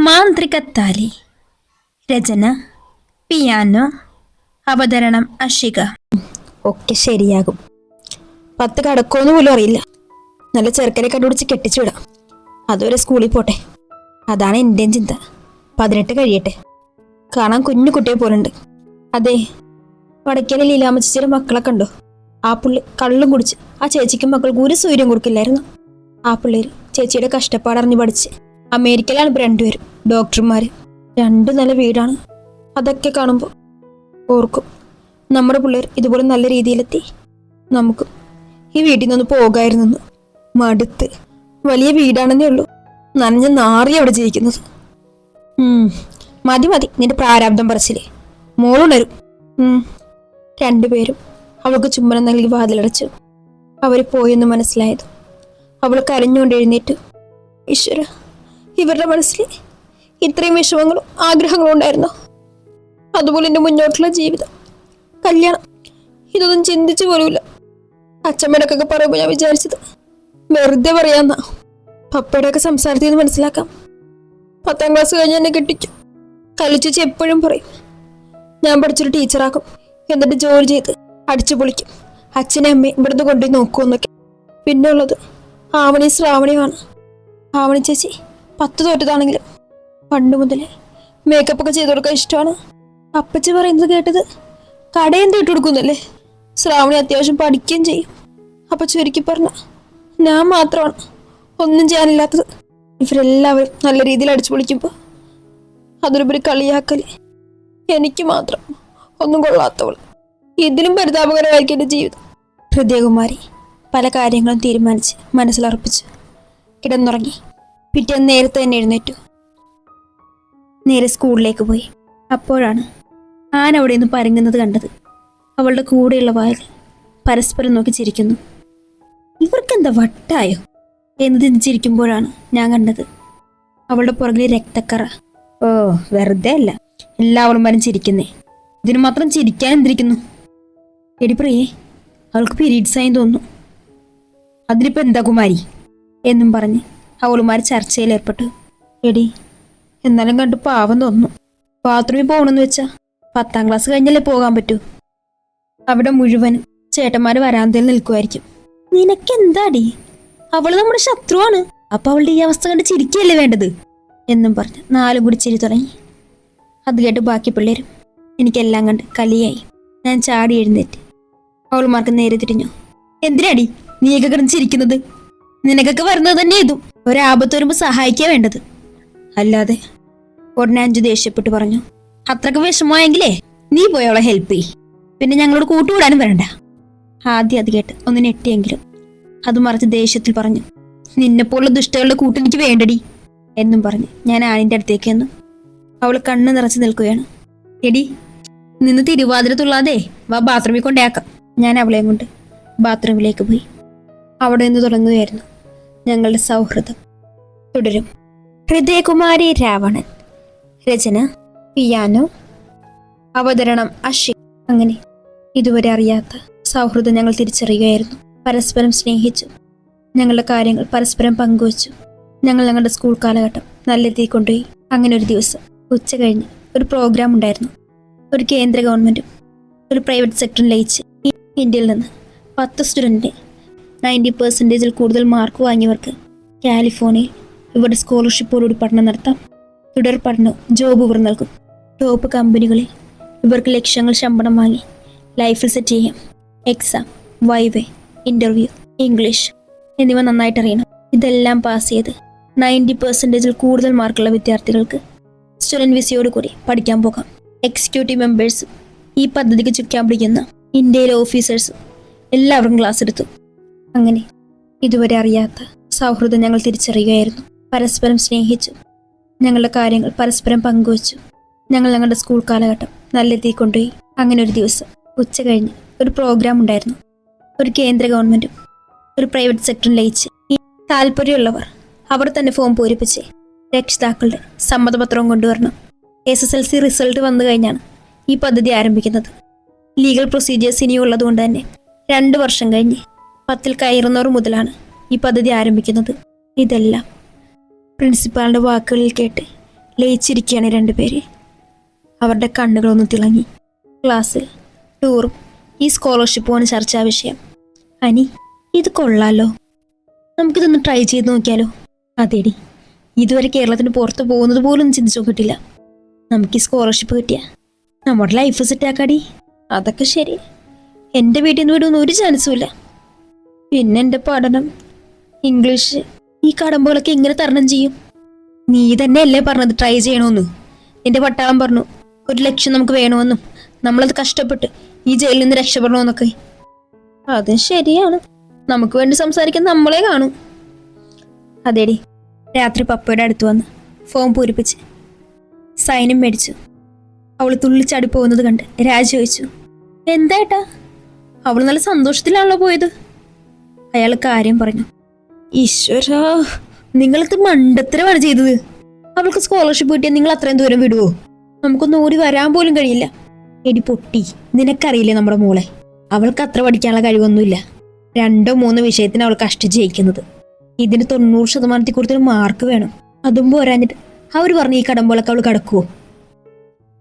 മാന്ത്രികത്താലി. രചന piano. അവതരണം അഷിക. ഒക്കെ ശരിയാകും. 10 കടക്കുമെന്ന് പോലും അറിയില്ല. നല്ല ചെറുക്കനെ കണ്ടുപിടിച്ച് കെട്ടിച്ചു വിടാം. അതുവരെ സ്കൂളിൽ പോട്ടെ. അതാണ് എൻ്റെയും ചിന്ത. 18 കഴിയട്ടെ. കാണാൻ കുഞ്ഞു കുട്ടിയെ പോലുണ്ട്. അതെ, വടക്കേലെ ലീലാമ്മ ചേച്ചിയുടെ മക്കളെ കണ്ടോ? ആ പുള്ളി കള്ളും കുടിച്ച് ആ ചേച്ചിക്കും മക്കൾക്ക് ഒരു സൂര്യം കൊടുക്കില്ലായിരുന്നു. ആ പിള്ളേർ ചേച്ചിയുടെ കഷ്ടപ്പാടറിഞ്ഞ് പഠിച്ച് അമേരിക്കയിലാണ് ഇപ്പോൾ രണ്ടുപേരും ഡോക്ടർമാർ. 2 നല്ല വീടാണ്. അതൊക്കെ കാണുമ്പോൾ ഓർക്കും, നമ്മുടെ പിള്ളേർ ഇതുപോലെ നല്ല രീതിയിലെത്തി നമുക്ക് ഈ വീട്ടിൽ നിന്ന് പോകായിരുന്നു. മടുത്ത്. വലിയ വീടാണെന്നേ ഉള്ളൂ, നനഞ്ഞ നാറി അവിടെ ജീവിക്കുന്നത്. മതി മതി നിന്റെ പ്രാരാബ്ദം പറച്ചില്ലേ. മോളുണരും. 2 പേരും അവൾക്ക് ചുംബനം നൽകി വാതിലടച്ചു. അവർ പോയെന്ന് മനസ്സിലായത് അവൾ കരഞ്ഞുകൊണ്ട് എഴുന്നേറ്റു. ഈശ്വര, ഇവരുടെ മനസ്സിൽ ഇത്രയും വിഷമങ്ങളും ആഗ്രഹങ്ങളും ഉണ്ടായിരുന്നോ? അതുപോലെ എൻ്റെ മുന്നോട്ടുള്ള ജീവിതം, കല്യാണം, ഇതൊന്നും ചിന്തിച്ചു പോലുമില്ല. അച്ഛമ്മേടൊക്കെ പറയുമ്പോൾ ഞാൻ വിചാരിച്ചത് വെറുതെ പറയാന്നാ. പപ്പയുടെയൊക്കെ സംസാരത്തിൽ നിന്ന് മനസ്സിലാക്കാം. 10ാം ക്ലാസ് കഴിഞ്ഞ് എന്നെ കെട്ടിക്കും. കലിച്ചേച്ചി എപ്പോഴും പറയും ഞാൻ പഠിച്ചൊരു ടീച്ചറാക്കും, എന്നിട്ട് ജോലി ചെയ്ത് അടിച്ചു പൊളിക്കും, അച്ഛനെ അമ്മയും ഇവിടുന്ന് കൊണ്ടുപോയി നോക്കുമെന്നൊക്കെ. പിന്നെ ഉള്ളത് ആവണി ശ്രാവണിയുമാണ്. ആവണി ചേച്ചി 10 തോറ്റതാണെങ്കിലും പണ്ട് മുതലേ മേക്കപ്പൊക്കെ ചെയ്ത് കൊടുക്കാൻ ഇഷ്ടമാണ്. അപ്പച്ചി പറയുന്നത് കേട്ടത് കടയും തീട്ട് കൊടുക്കുന്നല്ലേ. ശ്രാവണി അത്യാവശ്യം പഠിക്കുകയും ചെയ്യും. അപ്പൊ ചുരുക്കി പറഞ്ഞ ഞാൻ മാത്രമാണ് ഒന്നും ചെയ്യാനില്ലാത്തത്. ഇവരെല്ലാവരും നല്ല രീതിയിൽ അടിച്ചു പൊളിക്കുമ്പോൾ അതൊരുപരി കളിയാക്കല്. എനിക്ക് മാത്രം ഒന്നും കൊള്ളാത്തവൾ. ഇതിലും പരിതാപകരമായിരിക്കും എൻ്റെ ജീവിതം. ഹൃദയകുമാരി പല കാര്യങ്ങളും തീരുമാനിച്ച് മനസ്സിലുറപ്പിച്ച് കിടന്നുറങ്ങി. പിറ്റേന്ന് നേരത്തെ തന്നെ എഴുന്നേറ്റു. നേരെ സ്കൂളിലേക്ക് പോയി. അപ്പോഴാണ് ആൻ അവിടെ നിന്ന് പരങ്ങുന്നത് കണ്ടത്. അവളുടെ കൂടെയുള്ള വായൽ പരസ്പരം നോക്കി ചിരിക്കുന്നു. ഇവർക്കെന്താ വട്ടായോ എന്ന് ചിരിക്കുമ്പോഴാണ് ഞാൻ കണ്ടത് അവളുടെ പുറകിൽ രക്തക്കറ. ഓ, വെറുതെ അല്ല എല്ലാവളും ചിരിക്കുന്നേ. ഇതിന് മാത്രം ചിരിക്കാൻ എന്തിരിക്കുന്നു? എടി പ്രിയേ, അവൾക്ക് പീരീഡ്സ് ആയി തോന്നുന്നു. അതിനിപ്പോൾ എന്താ കുമാരി എന്നും പറഞ്ഞ് അവളുമാർ ചർച്ചയിൽ ഏർപ്പെട്ടു. എടി, എന്നാലും കണ്ടു പാവം തോന്നുന്നു. ബാത്റൂമിൽ പോകണമെന്ന് വെച്ചാ 10ാം ക്ലാസ് കഴിഞ്ഞല്ലേ പോകാൻ പറ്റൂ. അവിടെ മുഴുവനും ചേട്ടന്മാര് വരാന്തയിൽ നിൽക്കുമായിരിക്കും. നിനക്കെന്താടി, അവള് നമ്മുടെ ശത്രുവാണ്. അപ്പൊ അവളുടെ ഈ അവസ്ഥ കണ്ട് ചിരിക്കുകയല്ലേ വേണ്ടത് എന്നും പറഞ്ഞ് 4 കൂടി ചിരി തുടങ്ങി. അത് കേട്ട് ബാക്കി പിള്ളേരും എനിക്കെല്ലാം കണ്ട് കലിയായി. ഞാൻ ചാടി എഴുന്നേറ്റ് അവളുമാർക്ക് നേരെ തിരിഞ്ഞു. എന്തിനാടി നീയൊക്കെ കിടന്ന് ചിരിക്കുന്നത്? നിനക്കൊക്കെ വരുന്നത് തന്നെ ഇതും. ഒരാപത്ത് വരുമ്പോൾ സഹായിക്കാ വേണ്ടത്, അല്ലാതെ. ഉടനെ അഞ്ചു ദേഷ്യപ്പെട്ട് പറഞ്ഞു. അത്രക്ക് വിഷമമായെങ്കിലേ നീ പോയി അവളെ ഹെൽപ്പ് ചെയ്യ്, പിന്നെ ഞങ്ങളോട് കൂട്ടുകൂടാനും വരണ്ട. ആദ്യം അത് കേട്ട് ഒന്ന് ഞെട്ടിയെങ്കിലും അത് മറിച്ച് ദേഷ്യത്തിൽ പറഞ്ഞു, നിന്നെപ്പോലുള്ള ദുഷ്ടകളുടെ കൂട്ടെനിക്ക് വേണ്ടടി എന്നും പറഞ്ഞ് ഞാൻ ആനിന്റെ അടുത്തേക്ക് വന്നു. അവൾ കണ്ണ് നിറച്ച് നിൽക്കുകയാണ്. എടി, നിന്ന് തിരുവാതിര തുള്ളാതെ വാ, ബാത്റൂമിൽ കൊണ്ടേയാക്കാം. ഞാൻ അവളെയും കൊണ്ട് ബാത്റൂമിലേക്ക് പോയി. അവിടെ നിന്ന് തുടങ്ങുകയായിരുന്നു ഞങ്ങളുടെ സൗഹൃദം. തുടരും. ഹൃദയകുമാരി രാവണൻ. രചന പിയാനോ. അവതരണം അഷി. അങ്ങനെ ഇതുവരെ അറിയാത്ത സൗഹൃദം ഞങ്ങൾ തിരിച്ചറിയുകയായിരുന്നു. പരസ്പരം സ്നേഹിച്ചു. ഞങ്ങളുടെ കാര്യങ്ങൾ പരസ്പരം പങ്കുവച്ചു. ഞങ്ങളുടെ സ്കൂൾ കാലഘട്ടം നല്ല രീതിയിൽ കൊണ്ടുപോയി. അങ്ങനെ ഒരു ദിവസം ഉച്ച കഴിഞ്ഞ് ഒരു പ്രോഗ്രാം ഉണ്ടായിരുന്നു. ഒരു കേന്ദ്ര ഗവൺമെൻറ്റും ഒരു പ്രൈവറ്റ് സെക്ടറും ലയിച്ച് ഇന്ത്യയിൽ നിന്ന് 10 സ്റ്റുഡൻറ്റിനെ 90% കൂടുതൽ മാർക്ക് വാങ്ങിയവർക്ക് കാലിഫോർണിയയിൽ ഇവരുടെ സ്കോളർഷിപ്പോടുകൂടി പഠനം നടത്താം. തുടർ പഠനവും ജോബ് ഇവർ നൽകും. ടോപ്പ് കമ്പനികളിൽ ഇവർക്ക് ലക്ഷങ്ങൾ ശമ്പളം വാങ്ങി ലൈഫിൽ സെറ്റ് ചെയ്യാം. എക്സാം, വൈവേ, ഇൻ്റർവ്യൂ, ഇംഗ്ലീഷ് എന്നിവ നന്നായിട്ട് അറിയണം. ഇതെല്ലാം പാസ് ചെയ്ത് 90% കൂടുതൽ മാർക്കുള്ള വിദ്യാർത്ഥികൾക്ക് സ്റ്റുഡൻറ് വിസയോട് കൂടി പഠിക്കാൻ പോകാം. എക്സിക്യൂട്ടീവ് മെമ്പേഴ്സും ഈ പദ്ധതിക്ക് ചുക്കാൻ പിടിക്കുന്ന ഇന്ത്യയിലെ ഓഫീസേഴ്സും എല്ലാവർക്കും ക്ലാസ് എടുത്തു. അങ്ങനെ ഇതുവരെ അറിയാത്ത സൗഹൃദം ഞങ്ങൾ തിരിച്ചറിയുകയായിരുന്നു. പരസ്പരം സ്നേഹിച്ചു. ഞങ്ങളുടെ കാര്യങ്ങൾ പരസ്പരം പങ്കുവച്ചു. ഞങ്ങളുടെ സ്കൂൾ കാലഘട്ടം നല്ല രീതിയിൽ കൊണ്ടുപോയി. അങ്ങനെ ഒരു ദിവസം ഉച്ച കഴിഞ്ഞ് ഒരു പ്രോഗ്രാം ഉണ്ടായിരുന്നു. ഒരു കേന്ദ്ര ഗവൺമെൻറ്റും ഒരു പ്രൈവറ്റ് സെക്ടറും ലയിച്ച് താല്പര്യമുള്ളവർ അവർ തന്നെ ഫോം പൂരിപ്പിച്ച് രക്ഷിതാക്കളുടെ സമ്മതപത്രവും കൊണ്ടുവരണം. SSLC റിസൾട്ട് വന്നു കഴിഞ്ഞാണ് ഈ പദ്ധതി ആരംഭിക്കുന്നത്. ലീഗൽ പ്രൊസീജിയേഴ്സ് ഇനിയുള്ളതുകൊണ്ട് തന്നെ 2 വർഷം കഴിഞ്ഞ് 10ൽ കയറുന്നവർ മുതലാണ് ഈ പദ്ധതി ആരംഭിക്കുന്നത്. ഇതെല്ലാം പ്രിൻസിപ്പാളിൻ്റെ വാക്കുകളിൽ കേട്ട് ലയിച്ചിരിക്കുകയാണ് രണ്ടുപേര്. അവരുടെ കണ്ണുകളൊന്ന് തിളങ്ങി. ക്ലാസ്സിൽ ടൂറും ഈ സ്കോളർഷിപ്പുമാണ് ചർച്ചാ വിഷയം. അനി, ഇത് കൊള്ളാലോ, നമുക്കിതൊന്ന് ട്രൈ ചെയ്ത് നോക്കിയാലോ? അതേടി, ഇതുവരെ കേരളത്തിന് പുറത്ത് പോകുന്നത് പോലും ചിന്തിച്ചു നോക്കിയിട്ടില്ല. നമുക്ക് ഈ സ്കോളർഷിപ്പ് കിട്ടിയ നമ്മുടെ ലൈഫ് സെറ്റാക്കാടി. അതൊക്കെ ശരി, എൻ്റെ വീട്ടിൽ നിന്ന് വിടുന്ന ഒരു ചാൻസും ഇല്ല. പിന്നെ എൻ്റെ പഠനം, ഇംഗ്ലീഷ്, ഈ കടമ്പകളൊക്കെ എങ്ങനെ തരണം ചെയ്യും? നീ തന്നെയല്ലേ പറഞ്ഞത് ട്രൈ ചെയ്യണമെന്ന്. നിന്റെ പട്ടാളം പറഞ്ഞു 1 ലക്ഷം നമുക്ക് വേണമെന്നും നമ്മളത് കഷ്ടപ്പെട്ട് ഈ ജയിലിൽ നിന്ന് രക്ഷപ്പെടണമെന്നൊക്കെ. അതും ശരിയാണ്, നമുക്ക് വേണ്ടി സംസാരിക്കാൻ നമ്മളെ കാണും. അതേടി, രാത്രി പപ്പയുടെ അടുത്ത് വന്ന് ഫോം പൂരിപ്പിച്ച് സൈനും മേടിച്ചു. അവൾ തുള്ളിച്ചാടി പോകുന്നത് കണ്ട് രാജ് ചോദിച്ചു, എന്താ? അവൾ നല്ല സന്തോഷത്തിലാണല്ലോ പോയത്. അയാൾ കാര്യം പറഞ്ഞു. ഈശ്വരാ, നിങ്ങളത് മണ്ടത്തരമാണ് ചെയ്തത്. അവൾക്ക് സ്കോളർഷിപ്പ് കിട്ടിയാൽ നിങ്ങൾ അത്രയും ദൂരം വിടുവോ? നമുക്കൊന്ന് ഓടി വരാൻ പോലും കഴിയില്ല. എടി പൊട്ടി, നിനക്കറിയില്ലേ നമ്മുടെ മോളെ, അവൾക്ക് അത്ര പഠിക്കാനുള്ള കഴിവൊന്നുമില്ല. 2-3 വിഷയത്തിന് അവൾ കഷ്ടിച്ച് ജയിക്കുന്നത്. ഇതിന് 90% കൂടുതൽ മാർക്ക് വേണം. അതും പോരാഞ്ഞിട്ട് അവർ പറഞ്ഞ ഈ കടമ്പോളൊക്കെ അവൾ കടക്കുവോ?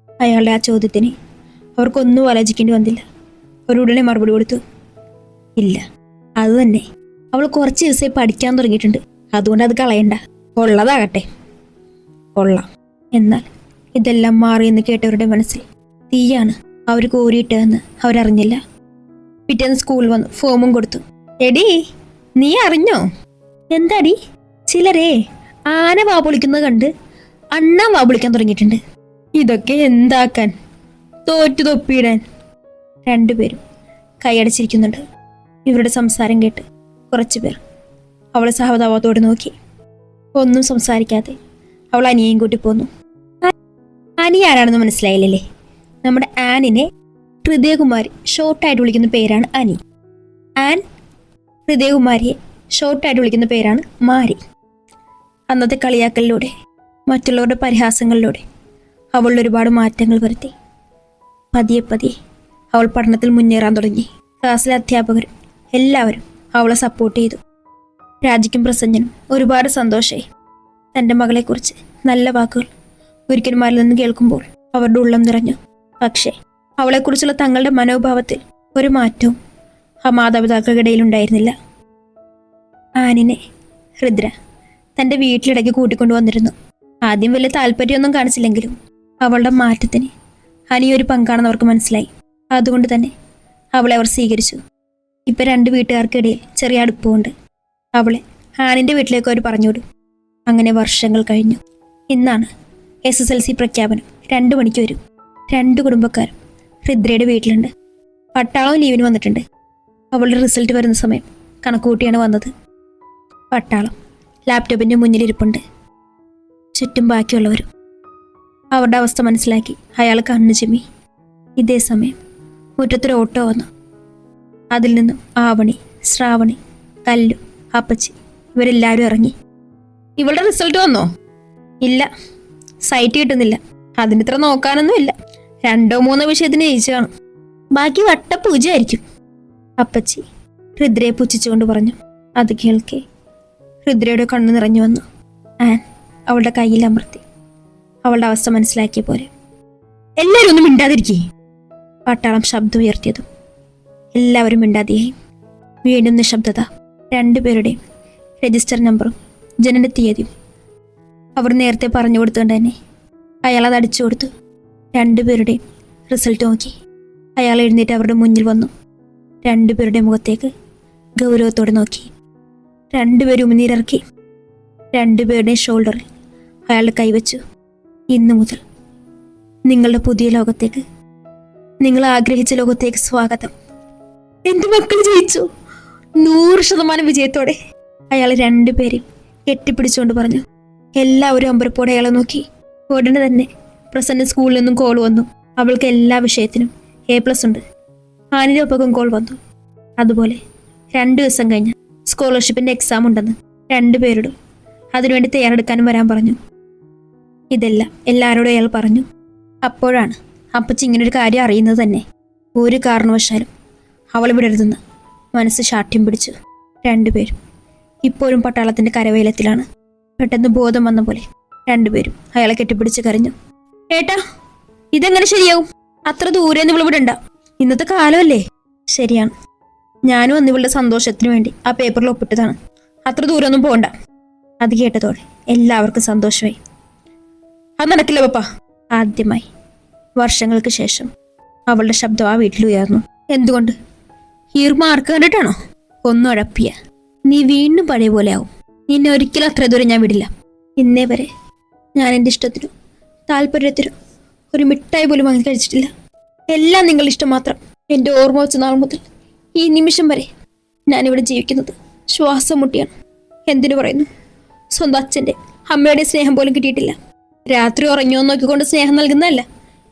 അയാളുടെ ആ ചോദ്യത്തിന് അവർക്കൊന്നും ആലോചിക്കേണ്ടി വന്നില്ല. അവരുടനെ മറുപടി കൊടുത്തു, ഇല്ല, അത് തന്നെ. അവൾ കുറച്ച് ദിവസമായി പഠിക്കാൻ തുടങ്ങിയിട്ടുണ്ട്, അതുകൊണ്ട് അത് കളയണ്ട. ഉള്ളതാകട്ടെ. കൊള്ളാം. എന്നാൽ ഇതെല്ലാം മാറിയെന്ന് കേട്ടവരുടെ മനസ്സിൽ തീയാണ് അവർ കോരിയിട്ടതെന്ന് അവരറിഞ്ഞില്ല. പിറ്റേന്ന് സ്കൂളിൽ വന്ന് ഫോമും കൊടുത്തു. എടി, നീ അറിഞ്ഞോ? എന്താടി? ചിലരെ ആന വാപൊളിക്കുന്നത് കണ്ട് അണ്ണാൻ വാപൊളിക്കാൻ തുടങ്ങിയിട്ടുണ്ട്. ഇതൊക്കെ എന്താക്കാൻ? തോറ്റു തൊപ്പിയിടാൻ. രണ്ടുപേരും കൈയടച്ചിരിക്കുന്നുണ്ട്. ഇവരുടെ സംസാരം കേട്ട് കുറച്ചു പേർ അവളെ സഹതാപത്തോടെ നോക്കി. ഒന്നും സംസാരിക്കാതെ അവൾ അനിയെയും കൂട്ടി പോന്നു. അനി ആരാണെന്ന് മനസ്സിലായില്ലല്ലേ? നമ്മുടെ ആനിനെ ഹൃദയകുമാരി ഷോർട്ടായിട്ട് വിളിക്കുന്ന പേരാണ് അനി. ആൻ ഹൃദയകുമാരിയെ ഷോർട്ടായിട്ട് വിളിക്കുന്ന പേരാണ് മാരി. അന്നത്തെ കളിയാക്കലിലൂടെ, മറ്റുള്ളവരുടെ പരിഹാസങ്ങളിലൂടെ അവളിൽ ഒരുപാട് മാറ്റങ്ങൾ വരുത്തി. പതിയെ പതിയെ അവൾ പഠനത്തിൽ മുന്നേറാൻ തുടങ്ങി. ക്ലാസ്സിലെ അധ്യാപകർ എല്ലാവരും അവളെ സപ്പോർട്ട് ചെയ്തു. രാജിക്കും പ്രസന്നനും ഒരുപാട് സന്തോഷമായി. തൻ്റെ മകളെക്കുറിച്ച് നല്ല വാക്കുകൾ ഗുരുക്കന്മാരിൽ നിന്ന് കേൾക്കുമ്പോൾ അവരുടെ ഉള്ളം നിറഞ്ഞു. പക്ഷേ അവളെക്കുറിച്ചുള്ള തങ്ങളുടെ മനോഭാവത്തിൽ ഒരു മാറ്റവും ആ മാതാപിതാക്കൾക്കിടയിൽ ഉണ്ടായിരുന്നില്ല. ആനിനെ ഹൃദ്ര തൻ്റെ വീട്ടിലിടയ്ക്ക് കൂട്ടിക്കൊണ്ടുവന്നിരുന്നു. ആദ്യം വലിയ താല്പര്യമൊന്നും കാണിച്ചില്ലെങ്കിലും അവളുടെ മാറ്റത്തിന് അനിയൊരു പങ്കാണെന്ന് അവർക്ക് മനസ്സിലായി. അതുകൊണ്ട് തന്നെ അവളെ അവർ സ്വീകരിച്ചു. ഇപ്പം 2 വീട്ടുകാർക്കിടയിൽ ചെറിയ അടുപ്പമുണ്ട്. അവളെ ആനിൻ്റെ വീട്ടിലേക്ക് അവർ പറഞ്ഞുവിടും. അങ്ങനെ വർഷങ്ങൾ കഴിഞ്ഞു. ഇന്നാണ് SSLC പ്രഖ്യാപനം. 2 മണിക്ക് വരും. 2 കുടുംബക്കാരും ഹൃദ്രയുടെ വീട്ടിലുണ്ട്. പട്ടാളവും ലീവിന് വന്നിട്ടുണ്ട്. അവളുടെ റിസൾട്ട് വരുന്ന സമയം കണക്കുകൂട്ടിയാണ് വന്നത്. പട്ടാളം ലാപ്ടോപ്പിൻ്റെ മുന്നിലിരിപ്പുണ്ട്. ചുറ്റും ബാക്കിയുള്ളവരും. അവരുടെ അവസ്ഥ മനസ്സിലാക്കി അയാൾ കണ്ണു ചിമ്മി. ഇതേ സമയം മുറ്റത്തൊരു ഓട്ടോ വന്നു. അതിൽ നിന്നും ആവണി, ശ്രാവണി, കല്ലു, അപ്പച്ചി ഇവരെല്ലാവരും ഇറങ്ങി. ഇവളുടെ റിസൾട്ട് വന്നോ? ഇല്ല, സൈറ്റ് കിട്ടുന്നില്ല. അതിന് ഇത്ര നോക്കാനൊന്നും ഇല്ല. 2-3 വിഷയത്തിന് ജയിച്ചു കാണും. ബാക്കി വട്ടപ്പൂജയായിരിക്കും. അപ്പച്ചി ഹൃദ്രയെ പുച്ഛിച്ചുകൊണ്ട് പറഞ്ഞു. അത് കേൾക്കെ ഹൃദ്രയുടെ കണ്ണു നിറഞ്ഞു വന്നു. ആൻ അവളുടെ കയ്യിൽ അമർത്തി അവളുടെ അവസ്ഥ മനസ്സിലാക്കിയ പോലെ. എല്ലാവരും ഒന്നും മിണ്ടാതിരിക്കേ. പട്ടാളം ശബ്ദം ഉയർത്തിയതും എല്ലാവരും മിണ്ടാതെയായി. വീണ്ടും നിശബ്ദത. 2 പേരുടെയും രജിസ്റ്റർ നമ്പറും ജനന തീയതിയും അവർ നേരത്തെ പറഞ്ഞു കൊടുത്തുകൊണ്ട് തന്നെ അയാൾ അത് അടിച്ചു കൊടുത്തു. 2 പേരുടെയും റിസൾട്ട് നോക്കി. അയാൾ എഴുന്നേറ്റ് അവരുടെ മുന്നിൽ വന്നു. 2 പേരുടെ മുഖത്തേക്ക് ഗൗരവത്തോടെ നോക്കി. 2 പേരും ഉമിനീരിറക്കി. 2 പേരുടെയും ഷോൾഡറിൽ അയാൾ കൈവച്ചു. ഇന്നു മുതൽ നിങ്ങളുടെ പുതിയ ലോകത്തേക്ക്, നിങ്ങൾ ആഗ്രഹിച്ച ലോകത്തേക്ക് സ്വാഗതം. എൻ്റെ മക്കൾ ജയിച്ചു. 100% വിജയത്തോടെ അയാൾ 2 പേരെയും കെട്ടിപ്പിടിച്ചുകൊണ്ട് പറഞ്ഞു. എല്ലാവരും അമ്പരപ്പോടെ അയാളെ നോക്കി. ഉടനെ തന്നെ പ്രസന്ന സ്കൂളിൽ നിന്നും കോൾ വന്നു. അവൾക്ക് എല്ലാ വിഷയത്തിനും A+ ഉണ്ട്. ആനിൻ്റെ ഒപ്പം കോൾ വന്നു. അതുപോലെ 2 ദിവസം കഴിഞ്ഞ് സ്കോളർഷിപ്പിൻ്റെ എക്സാം ഉണ്ടെന്ന് 2 പേരോടും അതിനുവേണ്ടി തയ്യാറെടുക്കാനും വരാൻ പറഞ്ഞു. ഇതെല്ലാം എല്ലാവരോടും അയാൾ പറഞ്ഞു. അപ്പോഴാണ് അപ്പച്ചി ഇങ്ങനൊരു കാര്യം അറിയുന്നത് തന്നെ. ഒരു കാരണവശാലും അവൾ വിടരുതെന്ന് മനസ്സ് ശാഠ്യം പിടിച്ചു. 2 പേരും ഇപ്പോഴും പട്ടാളത്തിൻ്റെ കരവേലത്തിലാണ്. പെട്ടെന്ന് ബോധം വന്ന പോലെ രണ്ടുപേരും അയാളെ കെട്ടിപ്പിടിച്ച് കരഞ്ഞു. ഏട്ടാ, ഇതെങ്ങനെ ശരിയാവും? അത്ര ദൂരെ നിന്ന് വിടണ്ട. ഇന്നത്തെ കാലമല്ലേ? ശരിയാണ്. ഞാനും അന്ന് ഇവളുടെ സന്തോഷത്തിന് വേണ്ടി ആ പേപ്പറിൽ ഒപ്പിട്ടതാണ്. അത്ര ദൂരമൊന്നും പോകണ്ട. അത് കേട്ടതോടെ എല്ലാവർക്കും സന്തോഷമായി. അത് നടക്കില്ല പപ്പ. ആദ്യമായി വർഷങ്ങൾക്ക് ശേഷം അവളുടെ ശബ്ദം ആ വീട്ടിൽ ഉയർന്നു. എന്തുകൊണ്ട്? ഈ മാർക്ക് കണ്ടിട്ടാണോ? ഒന്നും ഉഴപ്പിയ നീ വീണ്ടും പഴയ പോലെ ആവും. നിന്നെ ഒരിക്കലും അത്ര ദൂരം ഞാൻ വിടില്ല. ഇന്നേ വരെ ഞാൻ എൻ്റെ ഇഷ്ടത്തിനും താല്പര്യത്തിനും ഒരു മിഠായി പോലും വാങ്ങി കഴിച്ചിട്ടില്ല. എല്ലാം നിങ്ങളുടെ ഇഷ്ടം മാത്രം. എൻ്റെ ഓർമ്മ വെച്ച നാൾ മുതൽ ഈ നിമിഷം വരെ ഞാനിവിടെ ജീവിക്കുന്നത് ശ്വാസം മുട്ടിയാണ്. എന്തിനു പറയുന്നു? സ്വന്തം അച്ഛൻ്റെ അമ്മയുടെ സ്നേഹം പോലും കിട്ടിയിട്ടില്ല. രാത്രി ഉറങ്ങിയോ നോക്കിക്കൊണ്ട് സ്നേഹം നൽകുന്നതല്ല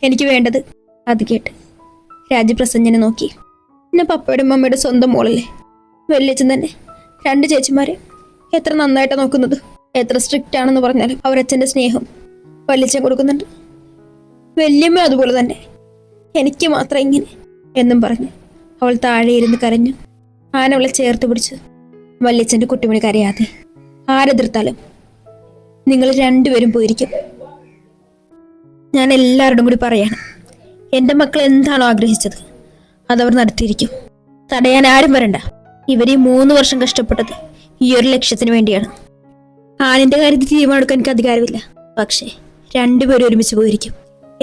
എനിക്ക് വേണ്ടത്. അത് കേട്ട് രാജ്യപ്രസഞ്ജനെ നോക്കി. പിന്നെ പപ്പയുടെ അമ്മയുടെ സ്വന്തം മോളല്ലേ. വല്യച്ഛൻ തന്നെ 2 ചേച്ചിമാരെ എത്ര നന്നായിട്ടാണ് നോക്കുന്നത്. എത്ര സ്ട്രിക്റ്റ് ആണെന്ന് പറഞ്ഞാലും അവരച്ഛൻ്റെ സ്നേഹം വല്യച്ഛൻ കൊടുക്കുന്നുണ്ട്. വല്യമ്മ അതുപോലെ തന്നെ. എനിക്ക് മാത്രം ഇങ്ങനെ എന്നും പറഞ്ഞ് അവൾ താഴെ ഇരുന്ന് കരഞ്ഞു. ആന അവളെ ചേർത്ത് പിടിച്ചു. വല്യച്ഛൻ്റെ കുട്ടിമണി കരയാതെ. ആരെതിർത്താലും നിങ്ങൾ രണ്ടുപേരും പോയിരിക്കും. ഞാൻ എല്ലാവരോടും കൂടി പറയാണ്, എൻ്റെ മക്കൾ എന്താണോ ആഗ്രഹിച്ചത് അതവർ നടത്തിയിരിക്കും. തടയാൻ ആരും വരണ്ട. ഇവർ ഈ 3 വർഷം കഷ്ടപ്പെട്ടത് ഈ ഒരു ലക്ഷ്യത്തിന് വേണ്ടിയാണ്. ആനിൻ്റെ കാര്യത്തിൽ തീരുമാനമെടുക്കാൻ എനിക്ക് അധികാരമില്ല. പക്ഷേ രണ്ടുപേരും ഒരുമിച്ച് പോയിരിക്കും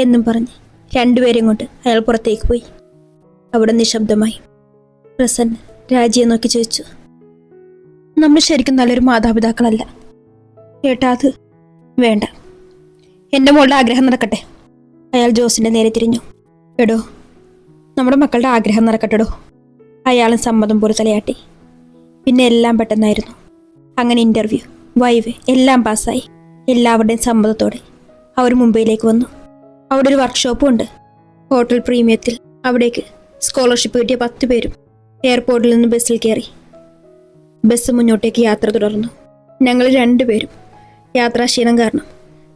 എന്നും പറഞ്ഞ് രണ്ടുപേരെയും കൊണ്ട് അയാൾ പുറത്തേക്ക് പോയി. അവിടെ നിശബ്ദമായി. പ്രസന്ന രാജിയെ നോക്കി ചോദിച്ചു, നമ്മൾ ശരിക്കും നല്ലൊരു മാതാപിതാക്കളല്ല. ഏട്ടാ, അത് വേണ്ട. എൻ്റെ മോളുടെ ആഗ്രഹം നടക്കട്ടെ. അയാൾ ജോസിൻ്റെ നേരെ തിരിഞ്ഞു. എടോ, നമ്മുടെ മക്കളുടെ ആഗ്രഹം നടക്കട്ടെടോ. അയാളും സമ്മതം പോലെ തലയാട്ടി. പിന്നെ എല്ലാം പെട്ടെന്നായിരുന്നു. അങ്ങനെ ഇൻ്റർവ്യൂ, വൈവ് എല്ലാം പാസ്സായി. എല്ലാവരുടെയും സമ്മതത്തോടെ അവർ മുംബൈയിലേക്ക് വന്നു. അവിടെ ഒരു വർക്ക്ഷോപ്പും ഉണ്ട്. ഹോട്ടൽ പ്രീമിയത്തിൽ അവിടേക്ക് സ്കോളർഷിപ്പ് കിട്ടിയ 10 പേരും എയർപോർട്ടിൽ നിന്ന് ബസ്സിൽ കയറി. ബസ് മുന്നോട്ടേക്ക് യാത്ര തുടർന്നു. ഞങ്ങൾ 2 പേരും യാത്രാക്ഷീണം കാരണം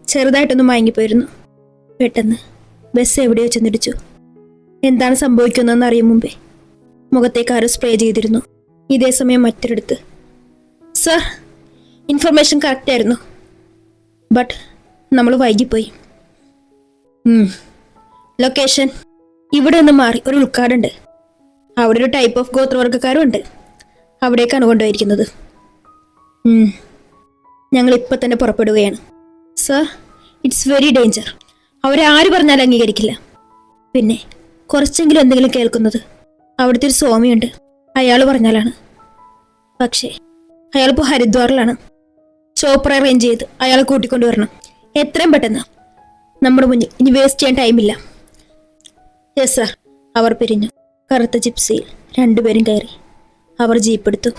ചെറുതായിട്ടൊന്ന് മയങ്ങിപ്പോയിരുന്നു. പെട്ടെന്ന് ബസ് എവിടെയോ ചെന്നിടിച്ചു. എന്താണ് സംഭവിക്കുന്നതെന്ന് അറിയും മുമ്പേ മുഖത്തേക്ക് ആരോ സ്പ്രേ ചെയ്തിരുന്നു. ഇതേ സമയം മറ്റൊരിടത്ത്, സർ, ഇൻഫർമേഷൻ കറക്റ്റ് ആയിരുന്നു, ബട്ട് നമ്മൾ വൈകിപ്പോയി. ലൊക്കേഷൻ ഇവിടെ നിന്ന് മാറി ഒരു ഉൾക്കാടുണ്ട്. അവിടെ ഒരു ടൈപ്പ് ഓഫ് ഗോത്രവർഗ്ഗക്കാരും ഉണ്ട്. അവിടേക്കാണ് കൊണ്ടുപോയിരിക്കുന്നത്. ഞങ്ങൾ ഇപ്പം തന്നെ പുറപ്പെടുകയാണ്. Sir, it's very danger. അവരെ ആര് പറഞ്ഞാലും അംഗീകരിക്കില്ല. പിന്നെ കുറച്ചെങ്കിലും എന്തെങ്കിലും കേൾക്കുന്നത് അവിടുത്തെ ഒരു സ്വാമിയുണ്ട്, അയാൾ പറഞ്ഞാലാണ്. പക്ഷേ അയാളിപ്പോൾ ഹരിദ്വാറിലാണ്. ചോപ്പർ അറേഞ്ച് ചെയ്ത് അയാളെ കൂട്ടിക്കൊണ്ടുവരണം എത്രയും പെട്ടെന്ന്. നമ്മുടെ മുന്നിൽ ഇനി വേസ്റ്റ് ചെയ്യാൻ ടൈമില്ല. Yes sir. അവർ പിരിഞ്ഞു. കറുത്ത ജിപ്സിയിൽ 2 പേരും കയറി. അവർ ജീപ്പെടുത്തു.